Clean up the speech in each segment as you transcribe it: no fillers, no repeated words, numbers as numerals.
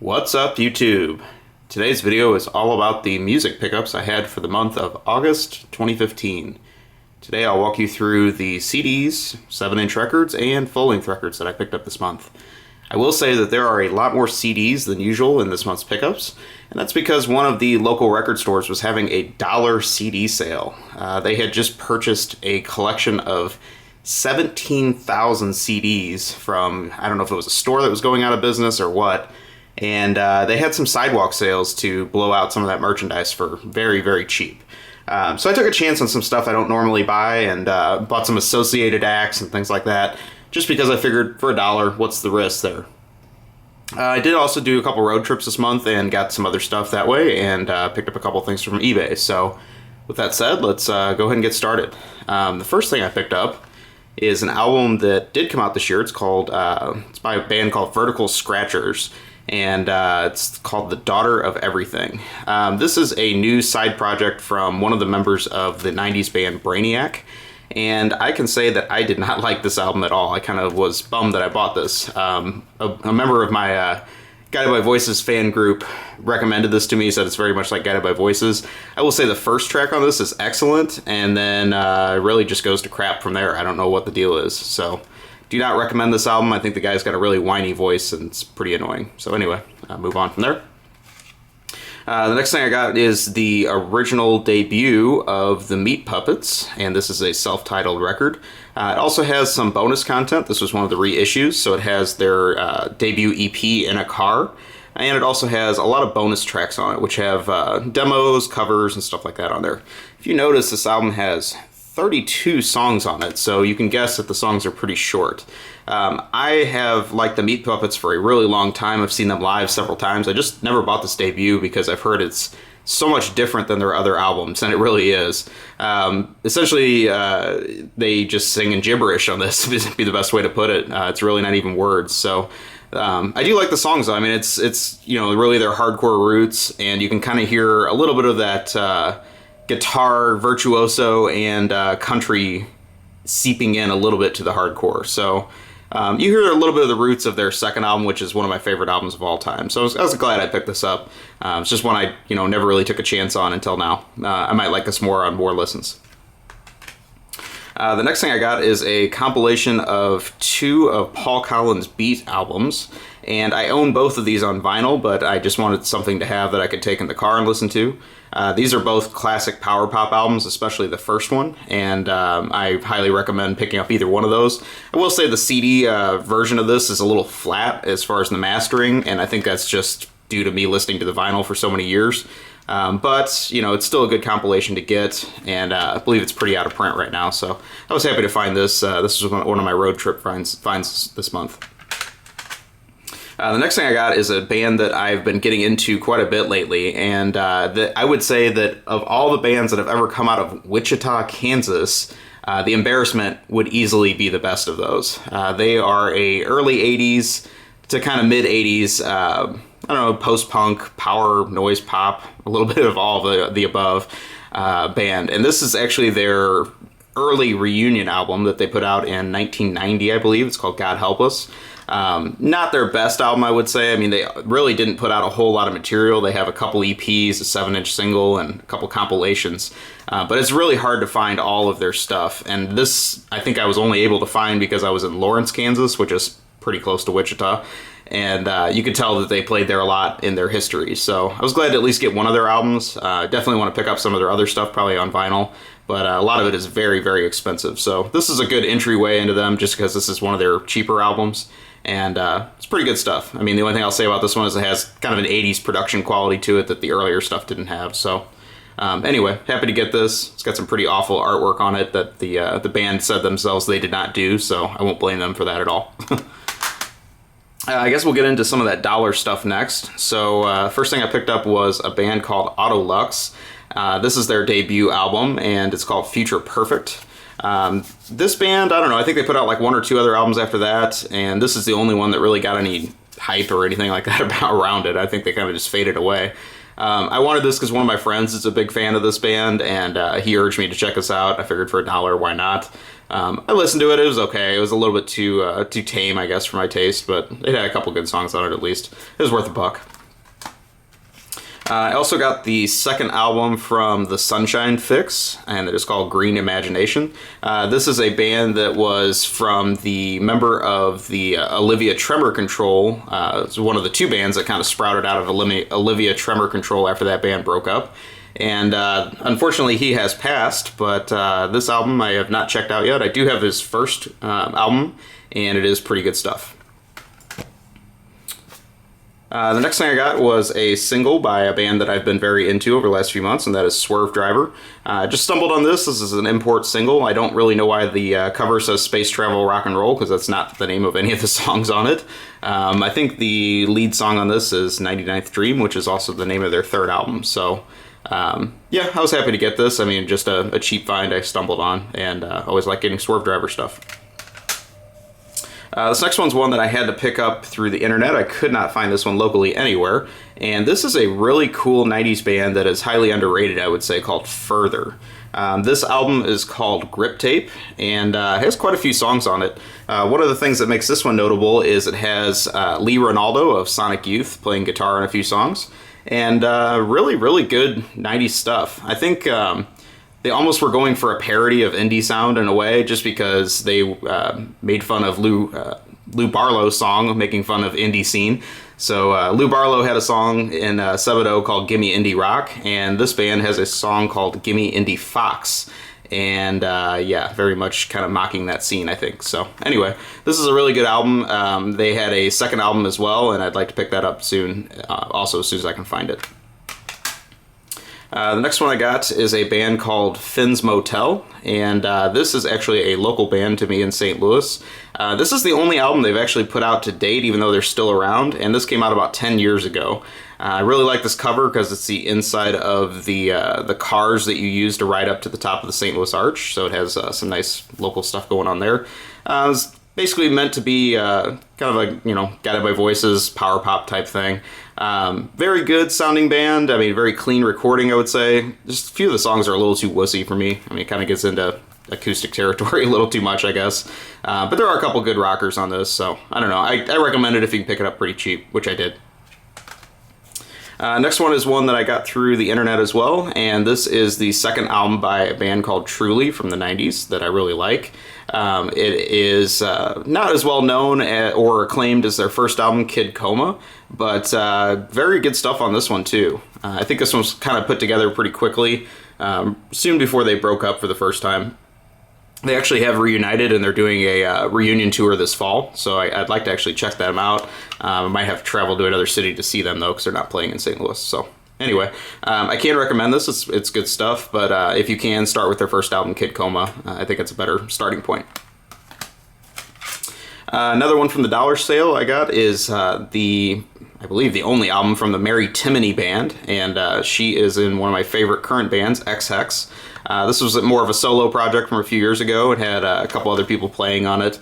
What's up, YouTube? Today's video is all about the music pickups I had for the month of August 2015. Today I'll walk you through the CDs, 7-inch records, and full-length records that I picked up this month. I will say that there are a lot more CDs than usual in this month's pickups, and that's because one of the local record stores was having a dollar CD sale. They had just purchased a collection of 17,000 CDs from, I don't know if it was a store that was going out of business or what, and they had some sidewalk sales to blow out some of that merchandise for very, very cheap. So I took a chance on some stuff I don't normally buy and bought some associated acts and things like that, just because I figured for $1, what's the risk there? I did also do a couple road trips this month and got some other stuff that way and picked up a couple things from eBay. So with that said, let's go ahead and get started. The first thing I picked up is an album that did come out this year. It's called it's by a band called Vertical Scratchers, and it's called The Daughter of Everything. This is a new side project from one of the members of the 90s band Brainiac, and I can say that I did not like this album at all. I kind of was bummed that I bought this. A member of my Guided by Voices fan group recommended this to me, said it's very much like Guided by Voices. I will say the first track on this is excellent, and then it really just goes to crap from there. I don't know what the deal is, so do not recommend this album. I think the guy's got a really whiny voice, and it's pretty annoying. So anyway, move on from there. The next thing I got is the original debut of the Meat Puppets, and this is a self-titled record. It also has some bonus content. This was one of the reissues, so it has their debut EP in a car, and it also has a lot of bonus tracks on it, which have demos, covers, and stuff like that on there. If you notice, this album has 32 songs on it, so you can guess that the songs are pretty short. I have liked the Meat Puppets for a really long time. I've seen them live several times. I just never bought this debut because I've heard it's so much different than their other albums, and it really is. Essentially, they just sing in gibberish on this, would be the best way to put it. It's really not even words, so I do like the songs, though. I mean, it's you know, really their hardcore roots, and you can kind of hear a little bit of that guitar virtuoso and country seeping in a little bit to the hardcore. So you hear a little bit of the roots of their second album, which is one of my favorite albums of all time. So I was glad I picked this up. It's just one I never really took a chance on until now. I might like this more on more listens. The next thing I got is a compilation of 2 of Paul Collins' Beat albums, and I own both of these on vinyl, but I just wanted something to have that I could take in the car and listen to. These are both classic power pop albums, especially the first one, and I highly recommend picking up either one of those. I will say the CD version of this is a little flat as far as the mastering, and I think that's just due to me listening to the vinyl for so many years. But, it's still a good compilation to get, and I believe it's pretty out of print right now, so I was happy to find this. This was one of my road trip finds this month. The next thing I got is a band that I've been getting into quite a bit lately, and I would say that of all the bands that have ever come out of Wichita, Kansas, The Embarrassment would easily be the best of those. They are a early 80s to kind of mid 80s, I don't know, post-punk, power, noise pop, a little bit of all of the above band. And this is actually their early reunion album that they put out in 1990, I believe. It's called God Help Us. Not their best album, I would say. I mean, they really didn't put out a whole lot of material. They have a couple EPs, a 7-inch single, and a couple compilations. But it's really hard to find all of their stuff. And this, I think I was only able to find because I was in Lawrence, Kansas, which is pretty close to Wichita. And you could tell that they played there a lot in their history. So I was glad to at least get one of their albums. Definitely want to pick up some of their other stuff, probably on vinyl. But a lot of it is very, very expensive. So this is a good entryway into them just because this is one of their cheaper albums. And it's pretty good stuff. I mean, the only thing I'll say about this one is it has kind of an 80s production quality to it that the earlier stuff didn't have. So anyway, happy to get this. It's got some pretty awful artwork on it that the band said themselves they did not do, so I won't blame them for that at all. I guess we'll get into some of that dollar stuff next. So first thing I picked up was a band called Autolux. This is their debut album, and it's called Future Perfect. This band, I don't know, I think they put out like 1 or 2 other albums after that, and this is the only one that really got any hype or anything like that around it. I think they kind of just faded away. I wanted this because one of my friends is a big fan of this band, and he urged me to check this out. I figured for $1, why not? I listened to it. It was okay. It was a little bit too tame, I guess, for my taste, but it had a couple good songs on it at least. It was worth $1. I also got the second album from the Sunshine Fix, and it is called Green Imagination. This is a band that was from the member of the Olivia Tremor Control. It's one of the two bands that kind of sprouted out of Olivia Tremor Control after that band broke up. And unfortunately, he has passed, but this album I have not checked out yet. I do have his first album, and it is pretty good stuff. The next thing I got was a single by a band that I've been very into over the last few months, and that is Swerve Driver. Just stumbled on this. This is an import single. I don't really know why the cover says Space Travel Rock and Roll, because that's not the name of any of the songs on it. I think the lead song on this is 99th Dream, which is also the name of their third album. So, yeah, I was happy to get this. I mean, just a cheap find I stumbled on, and I always like getting Swerve Driver stuff. This next one's one that I had to pick up through the internet. I could not find this one locally anywhere. And this is a really cool 90s band that is highly underrated, I would say, called Further. This album is called Grip Tape, and has quite a few songs on it. One of the things that makes this one notable is it has Lee Ronaldo of Sonic Youth playing guitar on a few songs. And really, really good 90s stuff. I think they almost were going for a parody of indie sound in a way, just because they made fun of Lou Barlow's song, making fun of indie scene. So Lou Barlow had a song in Sebadoh called Gimme Indie Rock, and this band has a song called Gimme Indie Fox. And yeah, very much kind of mocking that scene, I think. So anyway, this is a really good album. They had a second album as well, and I'd like to pick that up soon, also as soon as I can find it. The next one I got is a band called Finn's Motel, and this is actually a local band to me in St. Louis. This is the only album they've actually put out to date, even though they're still around, and this came out about 10 years ago. I really like this cover because it's the inside of the cars that you use to ride up to the top of the St. Louis Arch, so it has some nice local stuff going on there. It's basically meant to be kind of a, Guided by Voices, power pop type thing. Very good sounding band. I mean, very clean recording, I would say. Just a few of the songs are a little too wussy for me. I mean, it kind of gets into acoustic territory a little too much, I guess. But there are a couple good rockers on this, so I don't know. I recommend it if you can pick it up pretty cheap, which I did. Next one is one that I got through the internet as well, and this is the second album by a band called Truly from the 90s that I really like. It is not as well known or acclaimed as their first album, Kid Coma, but very good stuff on this one too. I think this one's kind of put together pretty quickly, soon before they broke up for the first time. They actually have reunited, and they're doing a reunion tour this fall, so I'd like to actually check them out. I might have to travel to another city to see them, though, because they're not playing in St. Louis. So anyway, I can recommend this. It's good stuff, but if you can, start with their first album, Kid Coma. I think it's a better starting point. Another one from the dollar sale I got is I believe the only album from the Mary Timony Band, and she is in one of my favorite current bands, X-Hex. This was more of a solo project from a few years ago. It had a couple other people playing on it.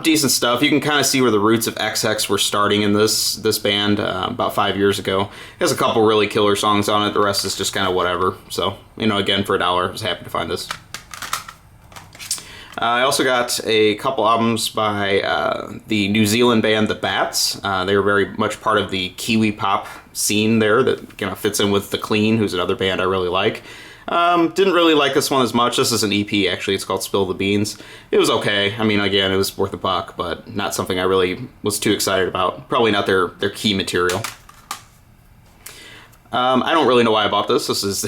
Decent stuff. You can kind of see where the roots of X-Hex were starting in this band about 5 years ago. It has a couple really killer songs on it. The rest is just kind of whatever. So, again, for $1, I was happy to find this. I also got a couple albums by the New Zealand band The Bats. They were very much part of the Kiwi pop scene there that fits in with The Clean, who's another band I really like. Didn't really like this one as much. This is an EP, actually. It's called Spill the Beans. It was okay. I mean, again, it was worth $1, but not something I really was too excited about. Probably not their key material. I don't really know why I bought this. This is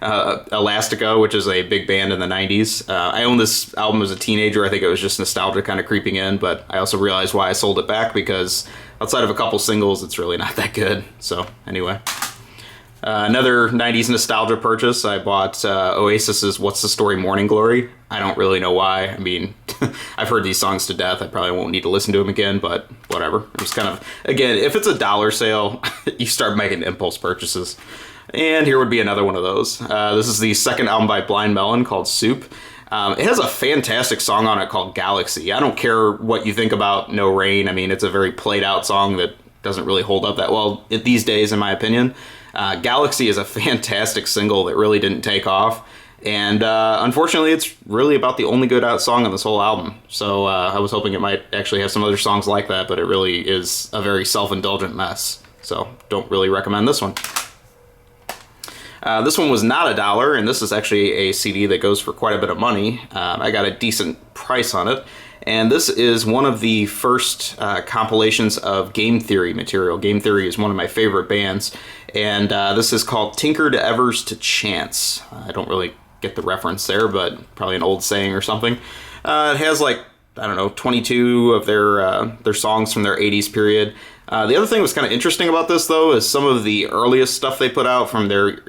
Elastica, which is a big band in the 90s. I owned this album as a teenager. I think it was just nostalgia kind of creeping in, but I also realized why I sold it back, because outside of a couple singles, it's really not that good. So, anyway. Another 90s nostalgia purchase, I bought Oasis's What's the Story Morning Glory. I don't really know why. I mean, I've heard these songs to death. I probably won't need to listen to them again, but whatever. It was kind of, again, if it's a dollar sale, you start making impulse purchases. And here would be another one of those. This is the second album by Blind Melon called Soup. It has a fantastic song on it called Galaxy. I don't care what you think about No Rain. I mean, it's a very played out song that doesn't really hold up that well these days, in my opinion. Galaxy is a fantastic single that really didn't take off. And unfortunately, it's really about the only good out song on this whole album. So I was hoping it might actually have some other songs like that, but it really is a very self-indulgent mess. So don't really recommend this one. This one was not $1, and this is actually a CD that goes for quite a bit of money. I got a decent price on it. And this is one of the first compilations of Game Theory material. Game Theory is one of my favorite bands. And this is called Tinker to Evers to Chance. I don't really get the reference there, but probably an old saying or something. It has like, I don't know, 22 of their songs from their 80s period. The other thing that was kind of interesting about this, though, is some of the earliest stuff they put out from their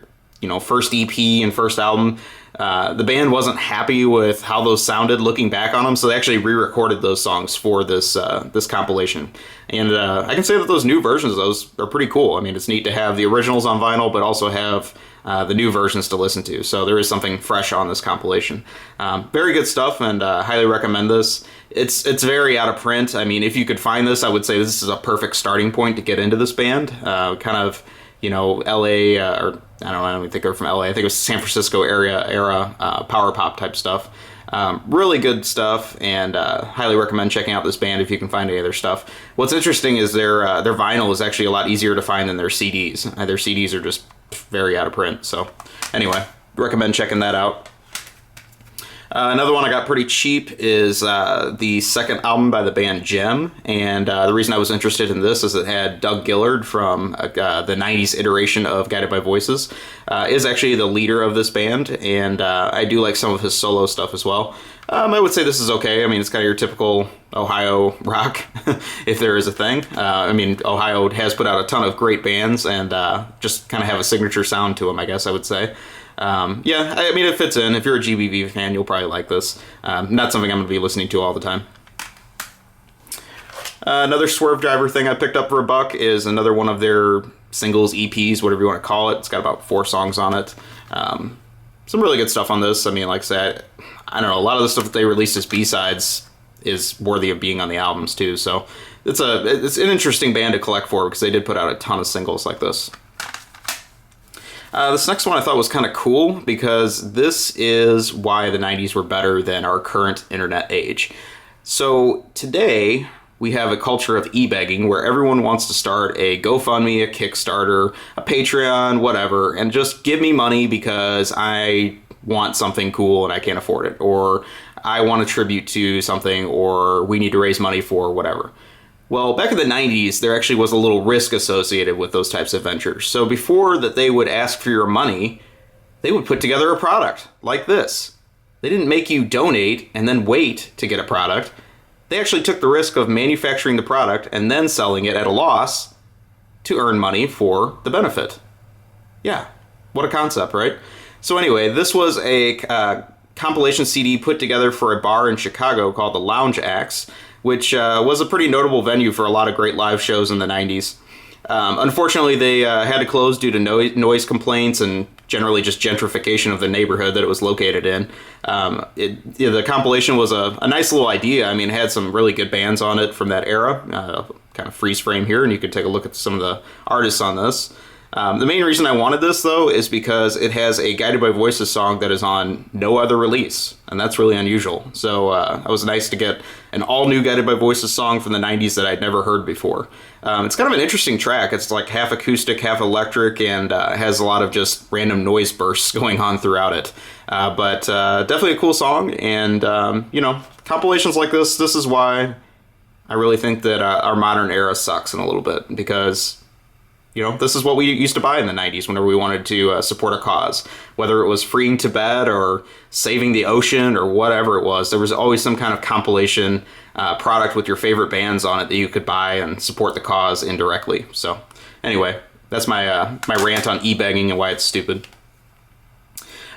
first EP and first album. The band wasn't happy with how those sounded looking back on them, so they actually re-recorded those songs for this compilation. And I can say that those new versions of those are pretty cool. I mean, it's neat to have the originals on vinyl, but also have the new versions to listen to. So there is something fresh on this compilation. Very good stuff, and highly recommend this. It's very out of print. I mean, if you could find this, I would say this is a perfect starting point to get into this band. Kind of, LA, or I don't even think they're from LA. I think it was San Francisco era power pop type stuff. Really good stuff, and highly recommend checking out this band if you can find any of their stuff. What's interesting is their vinyl is actually a lot easier to find than their CDs. Their CDs are just very out of print. So anyway, recommend checking that out. Another one I got pretty cheap is the second album by the band Gem, and the reason I was interested in this is it had Doug Gillard from the 90s iteration of Guided by Voices, is actually the leader of this band, and I do like some of his solo stuff as well. I would say this is okay. I mean, it's kind of your typical Ohio rock, if there is a thing. I mean, Ohio has put out a ton of great bands, and just kind of have a signature sound to them, I guess I would say. Yeah, I mean, it fits in. If you're a GBV fan, you'll probably like this. Not something I'm going to be listening to all the time. Another Swerve Driver thing I picked up for $1 is another one of their singles, EPs, whatever you want to call it. It's got about 4 songs on it. Some really good stuff on this. I mean, like I said, I don't know, a lot of the stuff that they released as B-sides is worthy of being on the albums too. So it's an interesting band to collect for, because they did put out a ton of singles like this. This next one I thought was kind of cool, because this is why the 90s were better than our current internet age. So today we have a culture of e-begging where everyone wants to start a GoFundMe, a Kickstarter, a Patreon, whatever, and just give me money because I want something cool and I can't afford it, or I want a tribute to something, or we need to raise money for whatever. Well, back in the 90s, there actually was a little risk associated with those types of ventures. So before that they would ask for your money, they would put together a product like this. They didn't make you donate and then wait to get a product. They actually took the risk of manufacturing the product and then selling it at a loss to earn money for the benefit. Yeah, what a concept, right? So anyway, this was a compilation CD put together for a bar in Chicago called the Lounge Axe, which was a pretty notable venue for a lot of great live shows in the 90s. Unfortunately, they had to close due to noise complaints and generally just gentrification of the neighborhood that it was located in. The compilation was a nice little idea. I mean, it had some really good bands on it from that era. Kind of freeze frame here, and you can take a look at some of the artists on this. The main reason I wanted this, though, is because it has a Guided by Voices song that is on no other release, and that's really unusual. So it was nice to get an all-new Guided by Voices song from the 90s that I'd never heard before. It's kind of an interesting track. It's like half acoustic, half electric, and has a lot of just random noise bursts going on throughout it. But definitely a cool song, and, compilations like this is why I really think that our modern era sucks in a little bit, because this is what we used to buy in the 90s whenever we wanted to support a cause. Whether it was freeing Tibet or saving the ocean or whatever it was, there was always some kind of compilation product with your favorite bands on it that you could buy and support the cause indirectly. So anyway, that's my rant on e-begging and why it's stupid.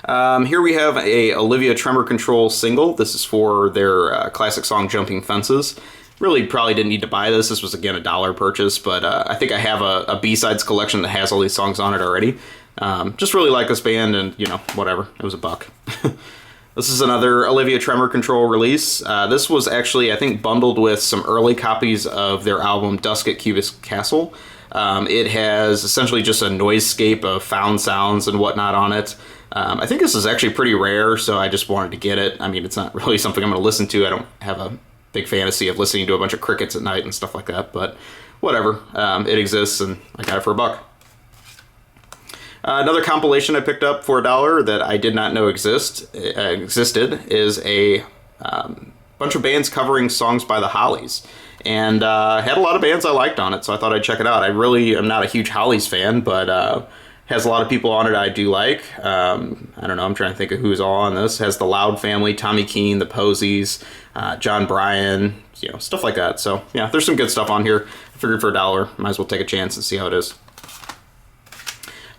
Here we have a Olivia Tremor Control single. This is for their classic song Jumping Fences. Really probably didn't need to buy this. This was, again, a $1 purchase, but I think I have a B-sides collection that has all these songs on it already. Just really like this band, and, whatever. It was $1. This is another Olivia Tremor Control release. This was actually, I think, bundled with some early copies of their album Dusk at Cubis Castle. It has essentially just a noisescape of found sounds and whatnot on it. I think this is actually pretty rare, so I just wanted to get it. I mean, it's not really something I'm going to listen to. I don't have a big fantasy of listening to a bunch of crickets at night and stuff like that, but whatever. It exists, and I got it for $1. Another compilation I picked up for $1 that I did not know existed is a bunch of bands covering songs by the Hollies. And had a lot of bands I liked on it, so I thought I'd check it out. I really am not a huge Hollies fan, but has a lot of people on it I do like. I don't know, I'm trying to think of who's all on this. Has the Loud Family, Tommy Keene, the Posies, John Bryan, stuff like that. So yeah, there's some good stuff on here. I figured for $1, might as well take a chance and see how it is.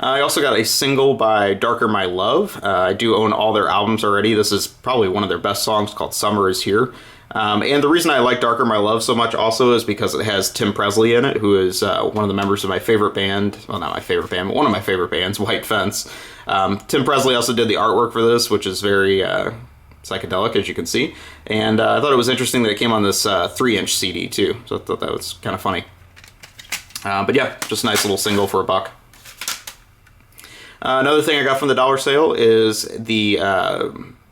I also got a single by Darker My Love. I do own all their albums already. This is probably one of their best songs, called Summer Is Here. And the reason I like Darker My Love so much also is because it has Tim Presley in it, who is one of the members of my favorite band. Well, not my favorite band, but one of my favorite bands, White Fence. Tim Presley also did the artwork for this, which is very psychedelic, as you can see. And I thought it was interesting that it came on this 3-inch CD, too. So I thought that was kind of funny. But yeah, just a nice little single for $1. Another thing I got from the dollar sale is the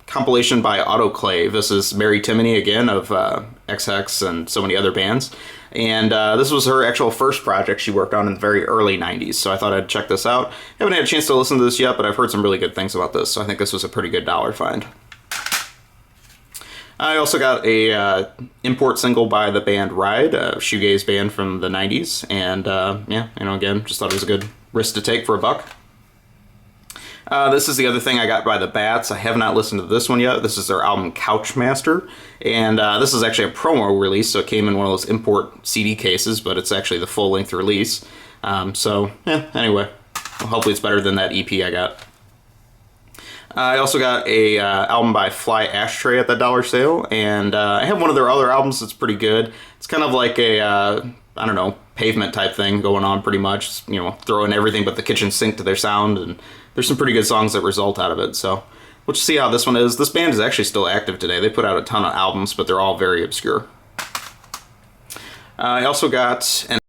compilation by Autoclave. This is Mary Timony again of XX and so many other bands. And this was her actual first project she worked on in the very early 90s, so I thought I'd check this out. Haven't had a chance to listen to this yet, but I've heard some really good things about this, so I think this was a pretty good $1 find. I also got a import single by the band Ride, a shoegaze band from the 90s, and again, just thought it was a good risk to take for $1. This is the other thing I got by the Bats. I have not listened to this one yet. This is their album Couchmaster, and this is actually a promo release, so it came in one of those import CD cases, but it's actually the full-length release. Anyway, hopefully it's better than that EP I got. I also got a album by Fly Ashtray at the dollar sale, and I have one of their other albums that's pretty good. It's kind of like a, Pavement type thing going on pretty much. Throwing everything but the kitchen sink to their sound, and there's some pretty good songs that result out of it, so we'll just see how this one is. This band is actually still active today. They put out a ton of albums, but they're all very obscure. I also got an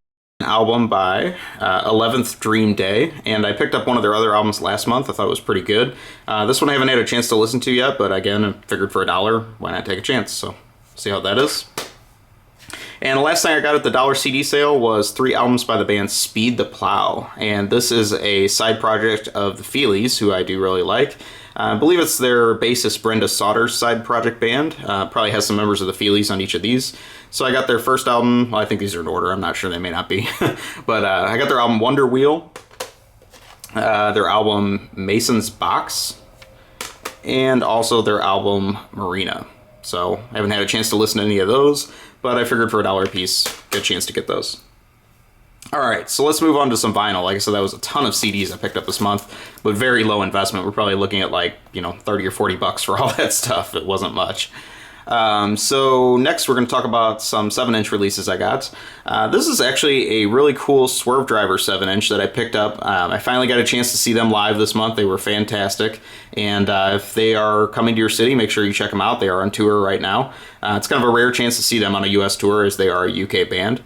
album by 11th Dream Day, and I picked up one of their other albums last month. I thought it was pretty good. This one I haven't had a chance to listen to yet, but again, I figured for $1, why not take a chance? So, see how that is. And the last thing I got at the dollar CD sale was 3 albums by the band Speed the Plow, and this is a side project of the Feelies, who I do really like. I believe it's their bassist Brenda Sauter's side project band. Probably has some members of the Feelies on each of these. So I got their first album. Well, I think these are in order. I'm not sure, they may not be. But I got their album Wonder Wheel, their album Mason's Box, and also their album Marina. So I haven't had a chance to listen to any of those, but I figured for $1 a piece, good chance to get those. Alright, so let's move on to some vinyl. Like I said, that was a ton of CDs I picked up this month, but very low investment. We're probably looking at like, $30 or $40 for all that stuff. It wasn't much. So next we're going to talk about some 7-inch releases I got. This is actually a really cool Swerve Driver 7-inch that I picked up. I finally got a chance to see them live this month. They were fantastic, and if they are coming to your city, make sure you check them out. They are on tour right now. It's kind of a rare chance to see them on a US tour, as they are a UK band.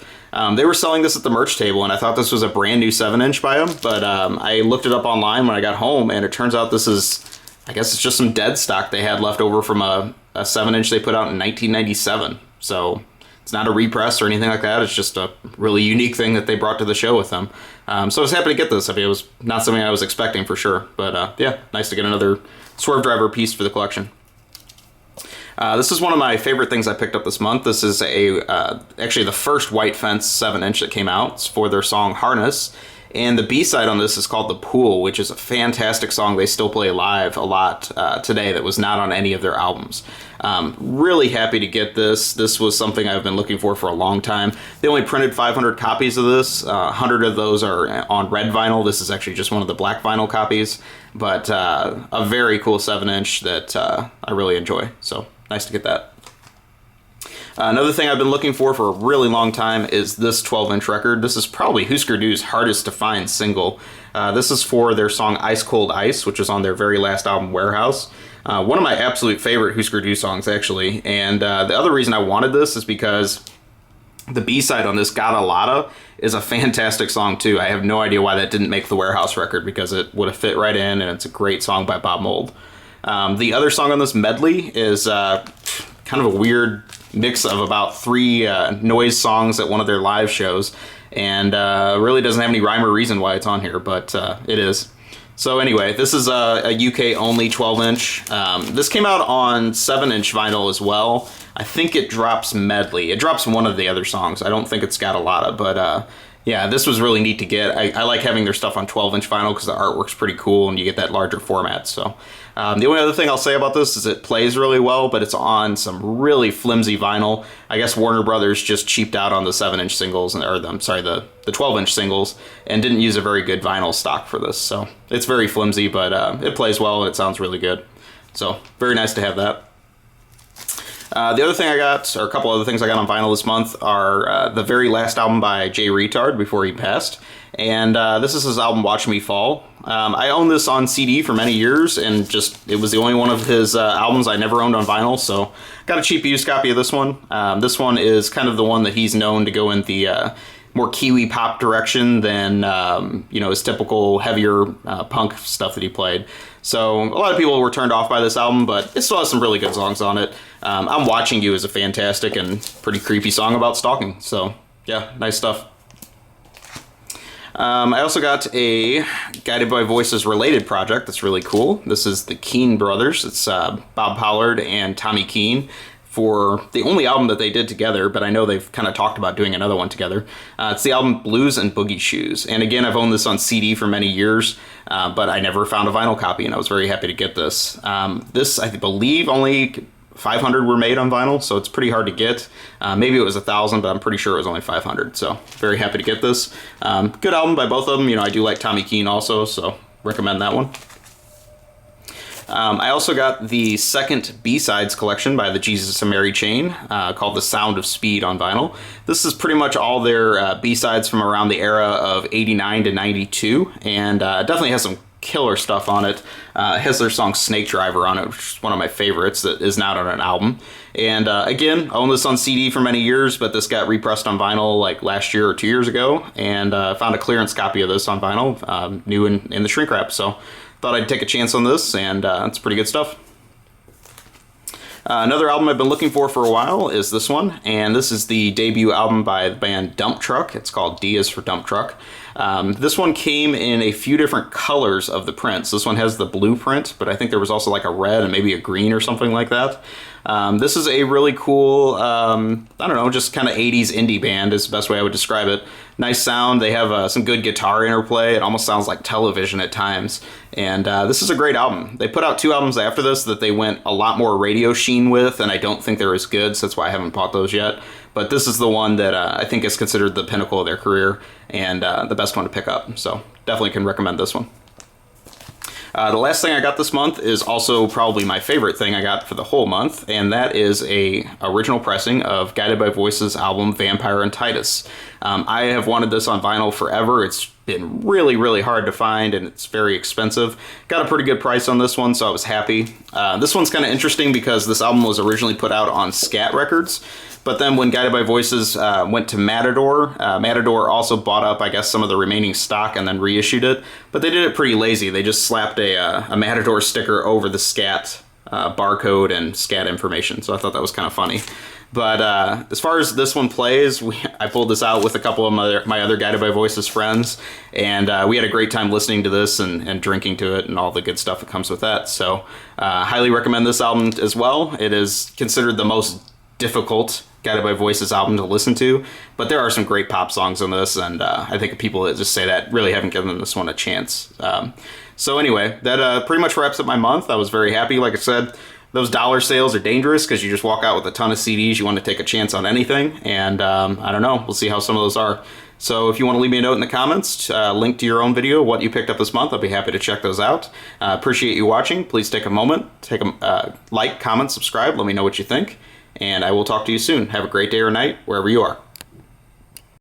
They were selling this at the merch table, and I thought this was a brand new 7-inch by them, but I looked it up online when I got home, and it turns out this is, I guess it's just some dead stock they had left over from a 7-inch they put out in 1997. So it's not a repress or anything like that. It's just a really unique thing that they brought to the show with them. So I was happy to get this. I mean, it was not something I was expecting for sure. But yeah, nice to get another Swerve Driver piece for the collection. This is one of my favorite things I picked up this month. This is actually the first White Fence 7-inch that came out. It's for their song Harness. And the B-side on this is called The Pool, which is a fantastic song they still play live a lot today that was not on any of their albums. Really happy to get this. This was something I've been looking for a long time. They only printed 500 copies of this. 100 of those are on red vinyl. This is actually just one of the black vinyl copies. But a very cool 7-inch that I really enjoy. So nice to get that. Another thing I've been looking for a really long time is this 12-inch record. This is probably Husker Du's hardest to find single. This is for their song Ice Cold Ice, which is on their very last album, Warehouse. One of my absolute favorite Husker Du songs, actually. And the other reason I wanted this is because the B-side on this, Gotta Lotta, is a fantastic song, too. I have no idea why that didn't make the Warehouse record, because it would have fit right in, and it's a great song by Bob Mould. The other song on this medley is kind of a weird mix of about 3 noise songs at one of their live shows, and really doesn't have any rhyme or reason why it's on here, but it is. So anyway, this is a UK only 12-inch. This came out on 7-inch vinyl as well. I think it drops medley. It drops one of the other songs. I don't think it's got a lot of, but yeah, this was really neat to get. I like having their stuff on 12-inch vinyl because the artwork's pretty cool and you get that larger format. So the only other thing I'll say about this is it plays really well, but it's on some really flimsy vinyl. I guess Warner Brothers just cheaped out on the 7-inch singles, or the 12-inch singles, and didn't use a very good vinyl stock for this. So it's very flimsy, but it plays well and it sounds really good. So very nice to have that. The other thing I got, or a couple other things I got on vinyl this month, are the very last album by Jay Retard before he passed. And this is his album, Watch Me Fall. I owned this on CD for many years, and it was the only one of his albums I never owned on vinyl, so got a cheap used copy of this one. This one is kind of the one that he's known to go in the more Kiwi pop direction than his typical heavier punk stuff that he played. So a lot of people were turned off by this album, but it still has some really good songs on it. I'm Watching You is a fantastic and pretty creepy song about stalking. So yeah, nice stuff. I also got a Guided by Voices related project that's really cool. This is the Keane Brothers. It's Bob Pollard and Tommy Keane for the only album that they did together, but I know they've kind of talked about doing another one together. It's the album Blues and Boogie Shoes. And again, I've owned this on CD for many years, but I never found a vinyl copy, and I was very happy to get this. This, I believe, only 500 were made on vinyl, so it's pretty hard to get. Maybe it was 1,000, but I'm pretty sure it was only 500, so very happy to get this. Good album by both of them. I do like Tommy Keane also, so recommend that one. I also got the second B-Sides collection by the Jesus and Mary Chain, called The Sound of Speed on vinyl. This is pretty much all their B-Sides from around the era of 89 to 92, and definitely has some killer stuff on it. It has their song Snake Driver on it, which is one of my favorites that is not on an album. And again, I owned this on CD for many years, but this got repressed on vinyl like last year or 2 years ago, and found a clearance copy of this on vinyl, new in the shrink wrap. So thought I'd take a chance on this, and it's pretty good stuff. Another album I've been looking for a while is this one, and this is the debut album by the band Dump Truck. It's called D is for Dump Truck. This one came in a few different colors of the prints. This one has the blue print, but I think there was also like a red and maybe a green or something like that. This is a really cool, just kind of 80s indie band is the best way I would describe it. Nice sound. They have some good guitar interplay. It almost sounds like television at times. And this is a great album. They put out 2 albums after this that they went a lot more radio sheen with, and I don't think they're as good, so that's why I haven't bought those yet. But this is the one that I think is considered the pinnacle of their career and the best one to pick up. So definitely can recommend this one. The last thing I got this month is also probably my favorite thing I got for the whole month, and that is a original pressing of Guided by Voices' album Vampire and Titus. I have wanted this on vinyl forever. It's been really, really hard to find, and it's very expensive. Got a pretty good price on this one, so I was happy. This one's kind of interesting because this album was originally put out on Scat Records, but then when Guided by Voices went to Matador, Matador also bought up, I guess, some of the remaining stock and then reissued it. But they did it pretty lazy. They just slapped a Matador sticker over the Scat barcode and Scat information. So I thought that was kind of funny. But as far as this one plays, I pulled this out with a couple of my other Guided by Voices friends, and we had a great time listening to this and drinking to it and all the good stuff that comes with that. So highly recommend this album as well. It is considered the most difficult Guided by Voices album to listen to, but there are some great pop songs on this, and I think people that just say that really haven't given this one a chance. So anyway, that pretty much wraps up my month. I was very happy. Like I said, those dollar sales are dangerous because you just walk out with a ton of CDs. You want to take a chance on anything, and I don't know. We'll see how some of those are. So if you want to leave me a note in the comments, link to your own video, what you picked up this month, I'll be happy to check those out. Appreciate you watching. Please take a moment, like, comment, subscribe, let me know what you think. and I will talk to you soon. Have a great day or night, wherever you are.